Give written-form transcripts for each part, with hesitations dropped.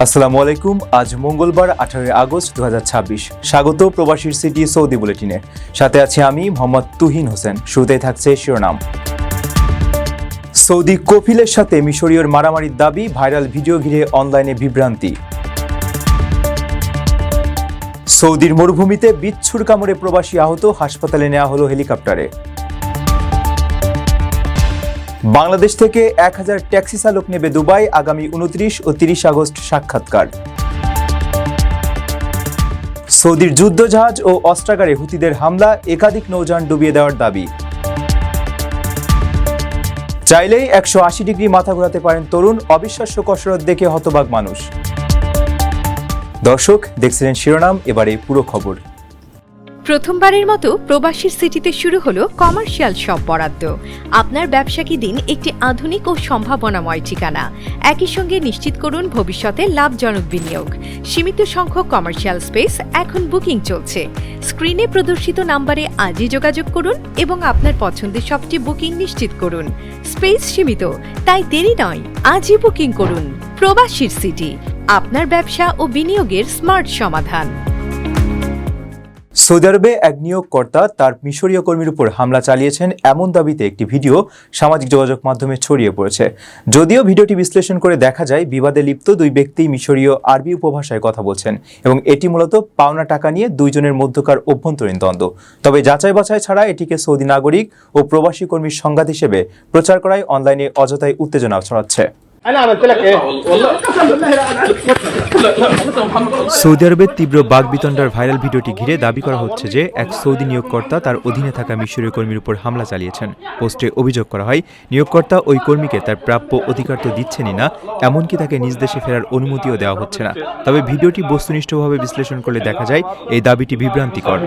আসসালামু আলাইকুম। আজ মঙ্গলবার 18 আগস্ট 2026। স্বাগত প্রবাসীর সিটি সৌদি বুলেটিনে। সাথে আছি আমি মোহাম্মদ তুহিন হোসেন। শুরুতেই থাকছে শিরোনাম। সৌদি কফিলের সাথে মিশরীয়র মারামারির দাবি, ভাইরাল ভিডিও ঘিরে অনলাইনে বিভ্রান্তি। সৌদির মরুভূমিতে বিচ্ছুর কামড়ে প্রবাসী আহত, হাসপাতালে নেওয়া হলো হেলিকপ্টারে। বাংলাদেশ থেকে 1000 ট্যাক্সি চালক নেবে দুবাই, আগামী 29 ও 30 আগস্ট সাক্ষাৎকার। সৌদির যুদ্ধজাহাজ ও অস্ত্রাগারে হুতিদের হামলা, একাধিক নৌযান ডুবিয়ে দেওয়ার দাবি। চাইলেই 180 ডিগ্রি মাথা ঘোরাতে পারেন তরুণ, অবিশ্বাস্য কসরত দেখে হতবাক মানুষ। দর্শক, দেখছিলেন শিরোনাম, এবারে পুরো খবর। প্রথমবারের মতো প্রবাসীর সিটিতে শুরু হলো কমার্শিয়াল শপ বরাদ্দ। আপনার ব্যবসাকে দিন একটি আধুনিক ও সম্ভাবনাময় ঠিকানা। একই সঙ্গে নিশ্চিত করুন ভবিষ্যতে লাভজনক বিনিয়োগ। সীমিত সংখ্যক কমার্শিয়াল স্পেস এখন বুকিং চলছে। স্ক্রিনে প্রদর্শিত নাম্বারে আজই যোগাযোগ করুন এবং আপনার পছন্দের শপটি বুকিং নিশ্চিত করুন। স্পেস সীমিত, তাই দেরি নয়, আজই বুকিং করুন। প্রবাসীর সিটি, আপনার ব্যবসা ও বিনিয়োগের স্মার্ট সমাধান। সৌদি আরবে এক নিয়োগকর্তা তার মিশরীয় কর্মীর উপর হামলা চালিয়েছেন এমন দাবিতে একটি ভিডিও সামাজিক যোগাযোগ মাধ্যমে ছড়িয়ে পড়েছে। যদিও ভিডিওটি বিশ্লেষণ করে দেখা যায় বিবাদে লিপ্ত দুই ব্যক্তি মিশরীয় আরবি উপভাষায় কথা বলছেন এবং এটি মূলত পাওনা টাকা নিয়ে দুইজনের মধ্যকার অভ্যন্তরীণ দ্বন্দ্ব। তবে যাচাই বাছাই ছাড়া এটিকে সৌদি নাগরিক ও প্রবাসী কর্মীর সংঘাত হিসেবে প্রচার করায় অনলাইনে অযথাই উত্তেজনা ছড়াচ্ছে। সৌদি আরবের তীব্র বাকবিতণ্ডার ভাইরাল ভিডিওটি ঘিরে দাবি করা হচ্ছে যে এক সৌদি নিয়োগকর্তা তার অধীনে থাকা মিশরীয় কর্মীর উপর হামলা চালিয়েছেন। পোস্টে অভিযোগ করা হয়, নিয়োগকর্তা ওই কর্মীকে তার প্রাপ্য অধিকার তো দিচ্ছেনই না, এমনকি তাকে নিজ দেশে ফেরার অনুমতিও দেওয়া হচ্ছে না। তবে ভিডিওটি বস্তুনিষ্ঠভাবে বিশ্লেষণ করলে দেখা যায় এই দাবিটি বিভ্রান্তিকর।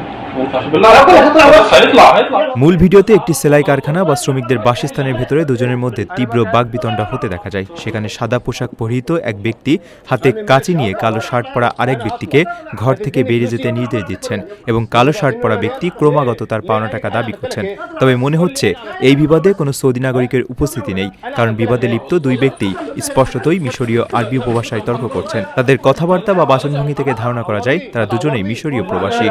মূল ভিডিওতে একটি সেলাই কারখানা বা শ্রমিকদের বাসস্থানের ভেতরে দুজনের মধ্যে তীব্র বাকবিতণ্ডা হতে দেখা যায়। সেখানে সাদা পোশাক পরিহিত এক ব্যক্তি হাতে কাঁচি নিয়ে কালো শার্ট পরা আরেক ব্যক্তিকে ঘর থেকে বেরিয়ে যেতে নির্দেশ দিচ্ছেন এবং কালো শার্ট পরা ব্যক্তি ক্রমাগত তার পাওনা টাকা দাবি করছেন। তবে মনে হচ্ছে এই বিবাদে কোনো সৌদি নাগরিকের উপস্থিতি নেই, কারণ বিবাদে লিপ্ত দুই ব্যক্তি স্পষ্টতই মিশরীয় আরবি উপভাষায় তর্ক করছেন। তাদের কথাবার্তা বা বাচনভঙ্গি থেকে ধারণা করা যায় তারা দুজনেই মিশরীয় প্রবাসী।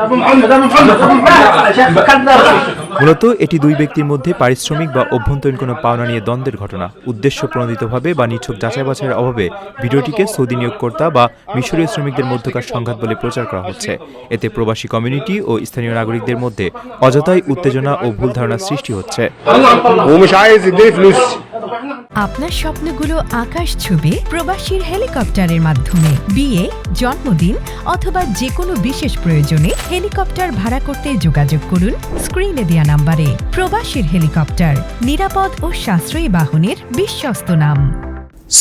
মূলত এটি দুই ব্যক্তির মধ্যে পারিশ্রমিক বা অভ্যন্তরীণ কোনো পাওনা নিয়ে দ্বন্দ্বের ঘটনা। উদ্দেশ্য প্রণোদিতভাবে বা নিছক যাচাই বাছাইয়ের অভাবে ভিডিওটিকে সৌদি নিয়োগকর্তা বা মিশরীয় শ্রমিকদের মধ্যকার সংঘাত বলে প্রচার করা হচ্ছে। এতে প্রবাসী কমিউনিটি ও স্থানীয় নাগরিকদের মধ্যে অযথাই উত্তেজনা ও ভুল ধারণা সৃষ্টি হচ্ছে। আপনার স্বপ্নগুলো আকাশ ছুবে প্রবাসীর হেলিকপ্টারের মাধ্যমে। বিয়ে, জন্মদিন অথবা যে কোনো বিশেষ প্রয়োজনে হেলিকপ্টার ভাড়া করতে যোগাযোগ করুন স্ক্রিনে দেয়া নাম্বারে। প্রবাসীর হেলিকপ্টার, নিরাপদ ও সাশ্রয়ী বাহনের বিশ্বস্ত নাম।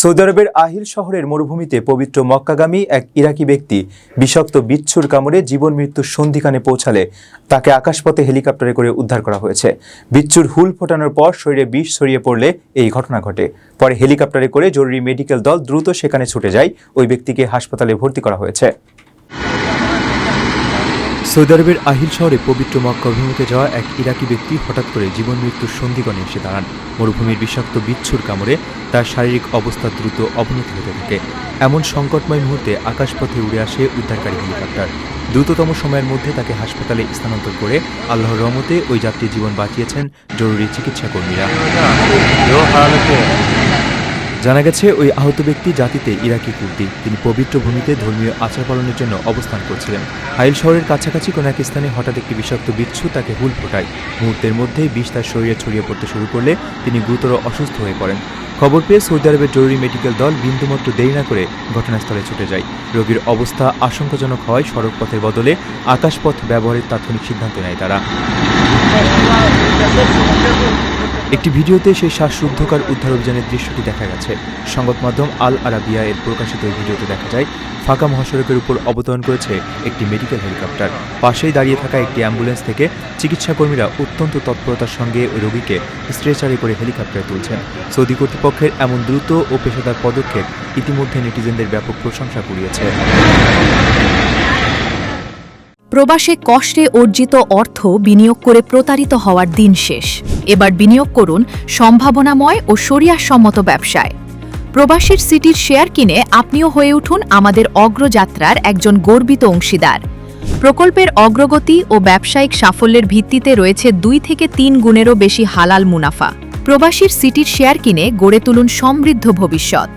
সৌদি আরবের আহিল শহরের মরুভূমিতে পবিত্র মক্কাগামী এক ইরাকি ব্যক্তি বিষাক্ত বিচ্ছুর কামড়ে জীবন মৃত্যুর সন্ধিখানে পৌঁছালে তাকে আকাশপথে হেলিকপ্টারে করে উদ্ধার করা হয়েছে। বিচ্ছুর হুল ফোটানোর পর শরীরে বিষ ছড়িয়ে পড়লে এই ঘটনা ঘটে। পরে হেলিকপ্টারে করে জরুরি মেডিকেল দল দ্রুত সেখানে ছুটে যায়। ওই ব্যক্তিকে হাসপাতালে ভর্তি করা হয়েছে। সৌদি আরবের আহিল শহরে পবিত্র মক্কা অভিমুখে যাওয়া এক ইরাকি ব্যক্তি হঠাৎ করে জীবন মৃত্যুর সন্ধিগণে এসে দাঁড়ান। মরুভূমির বিষাক্ত বিচ্ছুর কামড়ে তার শারীরিক অবস্থা দ্রুত অবনতি হতে থাকে। এমন সংকটময় মুহূর্তে আকাশপথে উড়ে আসে উদ্ধারকারী হেলিকপ্টার। দ্রুততম সময়ের মধ্যে তাকে হাসপাতালে স্থানান্তর করে আল্লাহর রহমতে ওই যাত্রীর জীবন বাঁচিয়েছেন জরুরি চিকিৎসা কর্মীরা। জানা গেছে ওই আহত ব্যক্তি জাতিতে ইরাকি কুর্দি। তিনি পবিত্র ভূমিতে ধর্মীয় আচার পালনের জন্য অবস্থান করছিলেন। হাইল শহরের কাছাকাছি কোনো এক স্থানে হঠাৎ একটি বিষাক্ত বিচ্ছু তাকে হুল ফোটায়। মুহূর্তের মধ্যেই বিষ তার শরীরে ছড়িয়ে পড়তে শুরু করলে তিনি গুরুতর অসুস্থ হয়ে পড়েন। খবর পেয়ে সৌদি আরবের জরুরি মেডিকেল দল বিন্দুমাত্র দেরি না করে ঘটনাস্থলে ছুটে যায়। রোগীর অবস্থা আশঙ্কাজনক হওয়ায় সড়ক পথের বদলে আকাশপথ ব্যবহারের তাৎক্ষণিক সিদ্ধান্ত নেয় তারা। একটি ভিডিওতে সেই শ্বাসরুদ্ধকার উদ্ধার অভিযানের দৃশ্যটি দেখা গেছে। সংবাদ মাধ্যম আল আরাবিয়া এর প্রকাশিত এই ভিডিওতে দেখা যায় ফাঁকা মহাসড়কের উপর অবতরণ করেছে একটি মেডিকেল হেলিকপ্টার। পাশেই দাঁড়িয়ে থাকা একটি অ্যাম্বুলেন্স থেকে চিকিৎসা কর্মীরা অত্যন্ত তৎপরতার সঙ্গে ওই রোগীকে স্ট্রেচারে করে হেলিকপ্টারে তুলছেন। সৌদি কর্তৃপক্ষের এমন দ্রুত ও পেশাদার পদক্ষেপ ইতিমধ্যে নেটিজেনদের ব্যাপক প্রশংসা কুড়িয়েছে। প্রবাসে কষ্টে অর্জিত অর্থ বিনিয়োগ করে প্রতারিত হওয়ার দিন শেষ। এবার বিনিয়োগ করুন সম্ভাবনাময় ও শরিয়াসম্মত ব্যবসায়। প্রবাসীর সিটির শেয়ার কিনে আপনিও হয়ে উঠুন আমাদের অগ্রযাত্রার একজন গর্বিত অংশীদার। প্রকল্পের অগ্রগতি ও ব্যবসায়িক সাফল্যের ভিত্তিতে রয়েছে 2 থেকে 3 গুণেরও বেশি হালাল মুনাফা। প্রবাসীর সিটির শেয়ার কিনে গড়ে তুলুন সমৃদ্ধ ভবিষ্যৎ।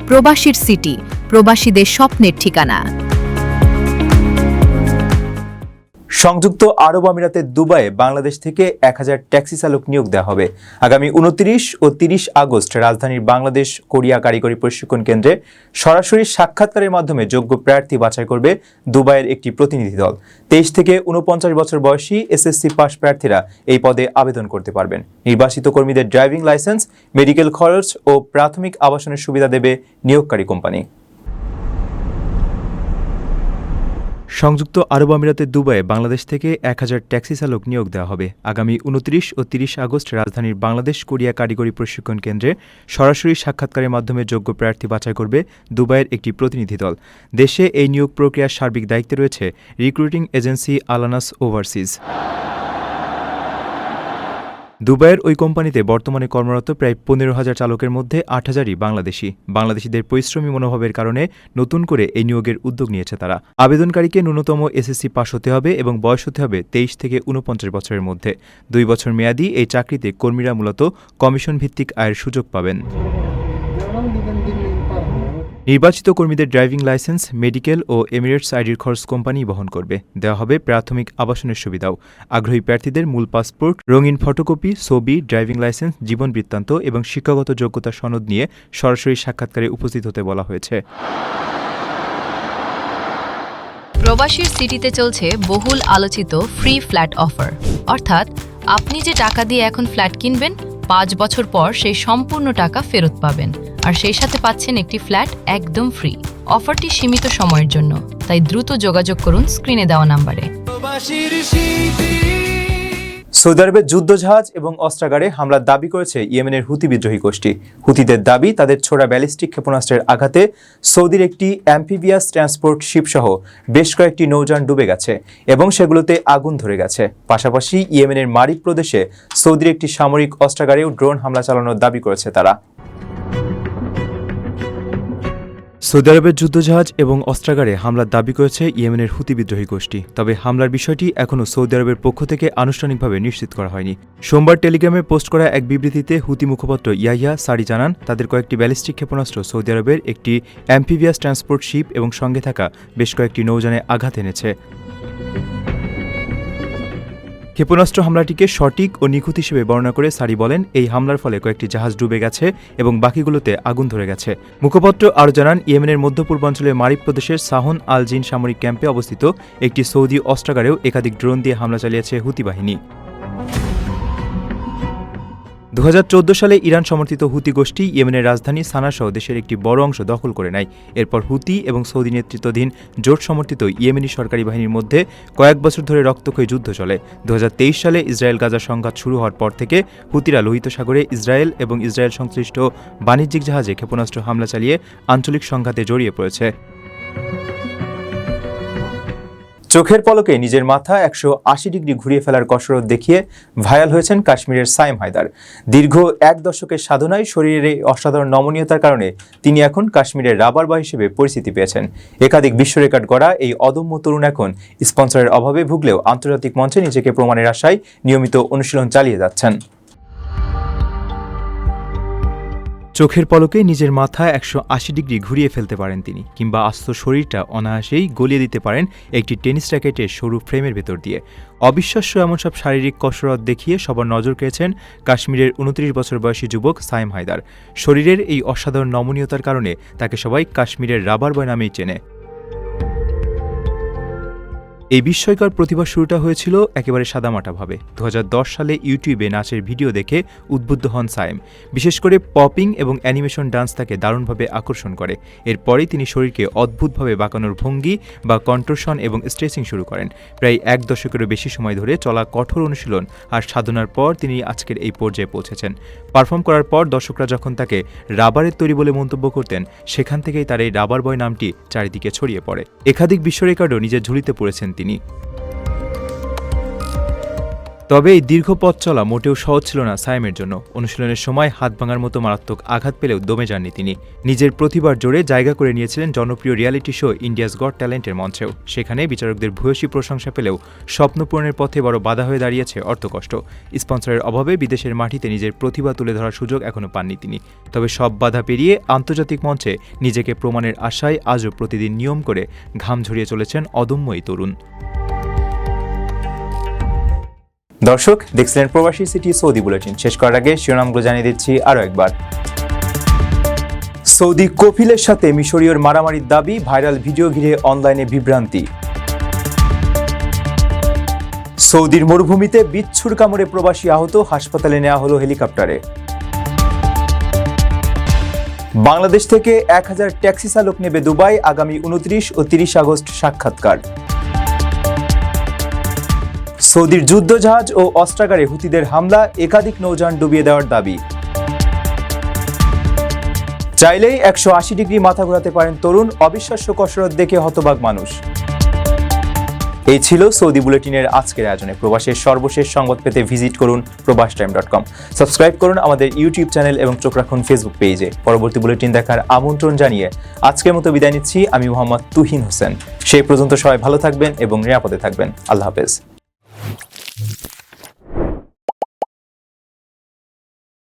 প্রবাসীর সিটি, প্রবাসীদের স্বপ্নের ঠিকানা। সংযুক্ত আরব আমিরাতের দুবাইয়ে বাংলাদেশ থেকে 1000 ট্যাক্সি চালক নিয়োগ দেওয়া হবে। আগামী 29 ও 30 আগস্ট রাজধানীর বাংলাদেশ কোরিয়া কারিগরি প্রশিক্ষণ কেন্দ্রে সরাসরি সাক্ষাৎকারের মাধ্যমে যোগ্য প্রার্থী বাছাই করবে দুবাইয়ের একটি প্রতিনিধি দল। 23 থেকে 49 বছর বয়সী এসএসসি পাস প্রার্থীরা এই পদে আবেদন করতে পারবেন। নির্বাচিত কর্মীদের ড্রাইভিং লাইসেন্স, মেডিকেল খরচ ও প্রাথমিক আবাসনের সুবিধা দেবে নিয়োগকারী কোম্পানি। সংযুক্ত আরব আমিরাতের দুবাইয়ে বাংলাদেশ থেকে 1000 ট্যাক্সি চালক নিয়োগ দেওয়া হবে। আগামী 29 ও 30 আগস্ট রাজধানীর বাংলাদেশ কোরিয়া কারিগরি প্রশিক্ষণ কেন্দ্রে সরাসরি সাক্ষাৎকারের মাধ্যমে যোগ্য প্রার্থী বাছাই করবে দুবাইয়ের একটি প্রতিনিধি দল। দেশে এই নিয়োগ প্রক্রিয়ার সার্বিক দায়িত্বে রয়েছে রিক্রুটিং এজেন্সি আলানাস ওভারসিজ। দুবাইয়ের ওই কোম্পানিতে বর্তমানে কর্মরত প্রায় 15,000 চালকের মধ্যে 8,000ই বাংলাদেশি। বাংলাদেশিদের পরিশ্রমী মনোভাবের কারণে নতুন করে এই নিয়োগের উদ্যোগ নিয়েছে তারা। আবেদনকারীকে ন্যূনতম এসএসসি পাস হতে হবে এবং বয়স হতে হবে 23 থেকে 49 বছরের মধ্যে। 2 বছর মেয়াদী এই চাকরিতে কর্মীরা মূলত কমিশন ভিত্তিক আয়ের সুযোগ পাবেন। নির্বাচিত কর্মীদের ড্রাইভিং লাইসেন্স, মেডিকেল ও এমিরেটস আইডির খরচ কোম্পানি বহন করবে। দেওয়া হবে প্রাথমিক আবাসনের সুবিধাও। আগ্রহী প্রার্থীদের মূল পাসপোর্ট, রঙিন ফটোকপি, ছবি, ড্রাইভিং লাইসেন্স, জীবন বৃত্তান্ত এবং শিক্ষাগত যোগ্যতা সনদ নিয়ে সরাসরি সাক্ষাৎকারে উপস্থিত হতে বলা হয়েছে। প্রবাসীর সিটিতে চলছে বহুল আলোচিত ফ্রি ফ্ল্যাট অফার, অর্থাৎ আপনি যে টাকা দিয়ে এখন ফ্ল্যাট কিনবেন 5 বছর পর সেই সম্পূর্ণ টাকা ফেরত পাবেন, আর সেই সাথে পাচ্ছেন একটি ফ্ল্যাট একদম ফ্রি। অফারটি সীমিত সময়ের জন্য, তাই দ্রুত যোগাযোগ করুন স্ক্রিনে দেওয়া নম্বরে। সৌদি আরবের যুদ্ধজাহাজ এবং অস্ত্রাগারে হামলার দাবি করেছে ইয়েমেনের হুতি বিদ্রোহী গোষ্ঠী। হুতিদের দাবি, তাদের ছোড়া ব্যালিস্টিক ক্ষেপণাস্ত্রের আঘাতে সৌদির একটি অ্যাম্ফিবিয়াস ট্রান্সপোর্ট শিপসহ বেশ কয়েকটি নৌযান ডুবে গেছে এবং সেগুলোতে আগুন ধরে গেছে। পাশাপাশি ইয়েমেনের মারিব প্রদেশে সৌদির একটি সামরিক অস্ত্রাগারেও ড্রোন হামলা চালানোর দাবি করেছে তারা। সৌদি আরবের যুদ্ধজাহাজ এবং অস্ত্রাগারে হামলার দাবি করেছে ইয়েমেনের হুতি বিদ্রোহী গোষ্ঠী। তবে হামলার বিষয়টি এখনও সৌদি আরবের পক্ষ থেকে আনুষ্ঠানিকভাবে নিশ্চিত করা হয়নি। সোমবার টেলিগ্রামে পোস্ট করা এক বিবৃতিতে হুতি মুখপাত্র ইয়াহিয়া সারি জানান, তাদের কয়েকটি ব্যালিস্টিক ক্ষেপণাস্ত্র সৌদি আরবের একটি অ্যাম্ফিবিয়াস ট্রান্সপোর্ট শিপ এবং সঙ্গে থাকা বেশ কয়েকটি নৌযানে আঘাত এনেছে। ক্ষেপণাস্ত্র হামলাটিকে সঠিক ও নিখুঁত হিসেবে বর্ণনা করে সারি বলেন, এই হামলার ফলে কয়েকটি জাহাজ ডুবে গেছে এবং বাকিগুলোতে আগুন ধরে গেছে। মুখপাত্র আরও জানান, ইয়েমেনের মধ্যপূর্বাঞ্চলের মারিব প্রদেশের সাহন আল জিন সামরিক ক্যাম্পে অবস্থিত একটি সৌদি অস্ত্রাগারেও একাধিক ড্রোন দিয়ে হামলা চালিয়েছে হুতি বাহিনী। 2014 সালে ইরান সমর্থিত হুতি গোষ্ঠী ইয়েমেনের রাজধানী সানাসহ দেশের একটি বড় অংশ দখল করে নেয়। এরপর হুতি এবং সৌদি নেতৃত্বাধীন জোট সমর্থিত ইয়েমেনি সরকারি বাহিনীর মধ্যে কয়েক বছর ধরে রক্তক্ষয়ী যুদ্ধ চলে। 2023 সালে ইসরায়েল গাজা সংঘাত শুরু হওয়ার পর থেকে হুতিরা লোহিত সাগরে ইসরায়েল এবং ইসরায়েল সংশ্লিষ্ট বাণিজ্যিক জাহাজে ক্ষেপণাস্ত্র হামলা চালিয়ে আঞ্চলিক সংঘাতে জড়িয়ে পড়েছে। চোখের পলকে নিজের মাথা 180 ডিগ্রি ঘুরিয়ে ফেলার কসরত দেখিয়ে ভাইরাল হয়েছেন কাশ্মীরের সাইম হায়দার। দীর্ঘ 1 দশকের সাধনায় শরীরের এই অসাধারণ নমনীয়তার কারণে তিনি এখন কাশ্মীরের রাবার বয় হিসেবে পরিচিতি পেয়েছেন। একাধিক বিশ্ব রেকর্ড গড়া এই অদম্য তরুণ এখন স্পন্সরের অভাবে ভুগলেও আন্তর্জাতিক মঞ্চে নিজেকে প্রমাণের আশায় নিয়মিত অনুশীলন চালিয়ে যাচ্ছেন। চোখের পলকে নিজের মাথা 180 ডিগ্রি ঘুরিয়ে ফেলতে পারেন তিনি, কিংবা আস্ত শরীরটা অনায়াসেই গলিয়ে দিতে পারেন একটি টেনিস র্যাকেটের সরু ফ্রেমের ভেতর দিয়ে। অবিশ্বাস্য এমন সব শারীরিক কসরত দেখিয়ে সবার নজর কেড়েছেন কাশ্মীরের 29 বছর বয়সী যুবক সাইম হায়দার। শরীরের এই অসাধারণ নমনীয়তার কারণে তাকে সবাই কাশ্মীরের রাবার বয় নামেই চেনে। এই বিস্ময়কর প্রতিভা শুরুটা হয়েছিল একেবারে সাদামাটাভাবে। 2010 সালে ইউটিউবে নাচের ভিডিও দেখে উদ্বুদ্ধ হন সাইম। বিশেষ করে পপিং এবং অ্যানিমেশন ডান্স তাকে দারুণভাবে আকর্ষণ করে। এরপরেই তিনি শরীরকে অদ্ভুতভাবে বাঁকানোর ভঙ্গি বা কন্ট্রোশন এবং স্ট্রেচিং শুরু করেন। প্রায় 1 দশকেরও বেশি সময় ধরে চলা কঠোর অনুশীলন আর সাধনার পর তিনি আজকের এই পর্যায়ে পৌঁছেছেন। পারফর্ম করার পর দর্শকরা যখন তাকে রাবারের তৈরি বলে মন্তব্য করতেন, সেখান থেকেই তার এই রাবার বয় নামটি চারিদিকে ছড়িয়ে পড়ে। একাধিক বিশ্ব রেকর্ডও নিজের ঝুলিতে পড়েছেন তিনি। তবে এই দীর্ঘ পথ চলা মোটেও সহজ ছিল না সায়েমের জন্য। অনুশীলনের সময় হাত ভাঙার মতো মারাত্মক আঘাত পেলেও দমে যাননি তিনি। নিজের প্রতিভার জোরে জায়গা করে নিয়েছিলেন জনপ্রিয় রিয়ালিটি শো ইন্ডিয়াস গট ট্যালেন্টের মঞ্চেও। সেখানে বিচারকদের ভূয়সী প্রশংসা পেলেও স্বপ্ন পূরণের পথে বড় বাধা হয়ে দাঁড়িয়েছে অর্থকষ্ট। স্পন্সরের অভাবে বিদেশের মাটিতে নিজের প্রতিভা তুলে ধরার সুযোগ এখনো পাননি তিনি। তবে সব বাধা পেরিয়ে আন্তর্জাতিক মঞ্চে নিজেকে প্রমাণের আশায় আজও প্রতিদিন নিয়ম করে ঘাম ঝরিয়ে চলেছেন অদম্য এই তরুণ। দর্শক, দেখছিলেন প্রবাসী সিটি সৌদি বুলেটিন। শেষ করার আগে শিরোনামগুলো জানিয়ে দিচ্ছি আরও একবার। সৌদি কফিলের সাথে মিশরীয়র মারামারির দাবি, ভাইরাল ভিডিও ঘিরে অনলাইনে বিভ্রান্তি। সৌদির মরুভূমিতে বিচ্ছুর কামড়ে প্রবাসী আহত, হাসপাতালে নেওয়া হলো হেলিকপ্টারে। বাংলাদেশ থেকে 1000 ট্যাক্সি চালক নেবে দুবাই, আগামী 29 ও 30 আগস্ট সাক্ষাৎকার। সৌদির যুদ্ধজাহাজ ও অস্ত্রাগারে হুতিদের হামলা, একাধিক নৌযান ডুবিয়ে দেওয়ার দাবি। চাইলেই 180 ডিগ্রি মাথা ঘোরাতে পারেন তরুণ, অবিশ্বাস্য কসরত দেখে হতবাক মানুষ। এই ছিল সৌদি বুলেটিনের আজকের আয়োজনে। প্রবাসের সর্বশেষ সংবাদ পেতে ভিজিট করুন probastime.com। সাবস্ক্রাইব করুন আমাদের ইউটিউব চ্যানেল এবং চোখ রাখুন ফেসবুক পেজে। পরবর্তী বুলেটিন দেখার আমন্ত্রণ জানিয়ে আজকের মতো বিদায় নিচ্ছি আমি মোহাম্মদ তুহিন হোসেন। সেই পর্যন্ত সবাই ভালো থাকবেন এবং নিরাপদে থাকবেন। আল্লাহ হাফেজ।